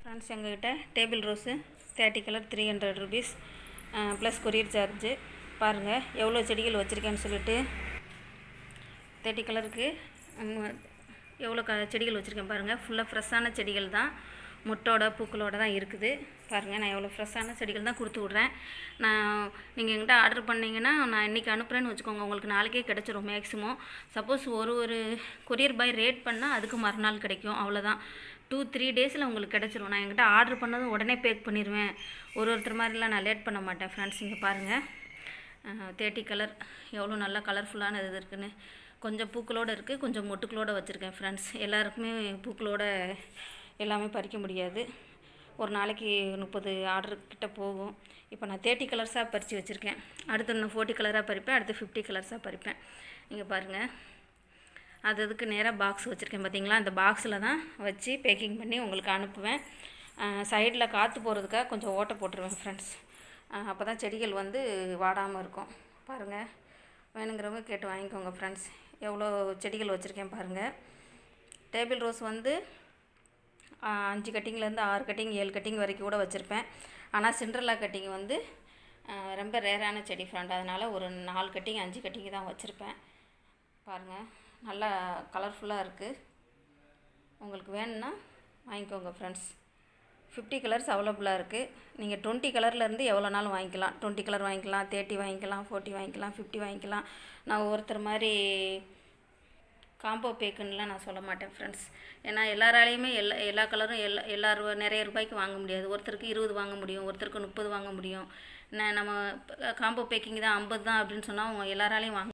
Friends, எங்ககிட்ட table rose 30 colour 300 rupees plus courier charge. பாருங்கள் எவ்வளோ செடிகள் வச்சுருக்கேன்னு சொல்லிட்டு. 30 கலருக்கு எவ்வளோ செடிகள் வச்சுருக்கேன் பாருங்கள். ஃபுல்லாக ஃப்ரெஷ்ஷான செடிகள் தான், முட்டோட பூக்களோடு தான் இருக்குது. பாருங்கள், நான் எவ்வளோ ஃப்ரெஷ்ஷான செடிகள் தான் கொடுத்து விட்றேன். நீங்கள் எங்கிட்ட ஆர்டர் பண்ணிங்கன்னா நான் இன்றைக்கி அனுப்புகிறேன்னு வச்சுக்கோங்க, உங்களுக்கு நாளைக்கே கிடச்சிரும் மேக்ஸிமம். சப்போஸ் ஒரு கொரியர் பாய் ரேட் பண்ணால் அதுக்கு மறுநாள் கிடைக்கும், அவ்வளோதான். 2-3 டேஸில் உங்களுக்கு கிடச்சிரும். நான் என்கிட்ட ஆர்டர் பண்ணதும் உடனே பேக் பண்ணிடுவேன். ஒருத்தர் மாதிரிலாம் நான் லேட் பண்ண மாட்டேன். ஃப்ரெண்ட்ஸ், இங்கே பாருங்கள் 30 கலர் எவ்வளோ நல்லா கலர்ஃபுல்லான இது இருக்குதுன்னு. கொஞ்சம் பூக்களோடு இருக்குது, கொஞ்சம் மொட்டுக்களோடு வச்சுருக்கேன். ஃப்ரெண்ட்ஸ், எல்லாருக்குமே பூக்களோட எல்லாமே பறிக்க முடியாது. ஒரு நாளைக்கு 30 ஆர்டர் கிட்ட போகும். இப்போ நான் 30 கலர்ஸாக பறித்து வச்சுருக்கேன். அடுத்து இன்னும் 40 கலராக பறிப்பேன், அடுத்து 50 கலர்ஸாக பறிப்பேன். இங்கே பாருங்கள், அதுக்கு நேராக பாக்ஸ் வச்சுருக்கேன் பார்த்தீங்களா. அந்த பாக்ஸில் தான் வச்சு பேக்கிங் பண்ணி உங்களுக்கு அனுப்புவேன். சைடில் காற்று போகிறதுக்காக கொஞ்சம் ஓட்டை போட்டுருவேன் ஃப்ரெண்ட்ஸ். அப்போ தான் செடிகள் வந்து வாடாமல் இருக்கும். பாருங்கள், வேணுங்கிறவங்க கேட்டு வாங்கிக்கோங்க ஃப்ரெண்ட்ஸ். எவ்வளோ செடிகள் வச்சுருக்கேன் பாருங்கள். டேபிள் ரோஸ் வந்து 5 கட்டிங்லேருந்து 6 கட்டிங் 7 கட்டிங் வரைக்கும் கூட வச்சுருப்பேன். ஆனால் சிண்ட்ரெல்லா கட்டிங் வந்து ரொம்ப ரேரான செடி ஃப்ரெண்ட், அதனால் ஒரு 4 கட்டிங் 5 கட்டிங் தான் வச்சுருப்பேன். பாருங்கள், நல்லா கலர்ஃபுல்லாக இருக்குது. உங்களுக்கு வேணும்னா வாங்கிக்கோங்க ஃப்ரெண்ட்ஸ். 50 கலர்ஸ் அவைலபிளாக இருக்குது. நீங்கள் 20 கலர்லேருந்து எவ்வளோ நாளும் வாங்கிக்கலாம். 20 கலர் வாங்கிக்கலாம், 30 வாங்கிக்கலாம், 40 வாங்கிக்கலாம், 50 வாங்கிக்கலாம். நான் ஒவ்வொருத்தர் மாதிரி காம்போ பேக்குன்னெலாம் நான் சொல்ல மாட்டேன் ஃப்ரெண்ட்ஸ். ஏன்னா எல்லாராலையுமே எல்லா கலரும் எல்லாரும் நிறைய ரூபாய்க்கு வாங்க முடியாது. ஒருத்தருக்கு 20 வாங்க முடியும், ஒருத்தருக்கு 30 வாங்க முடியும். நம்ம காம்போ பேக்கிங் தான் 50 தான் அப்படின்னு சொன்னால் அவங்க எல்லாராலையும் வாங்க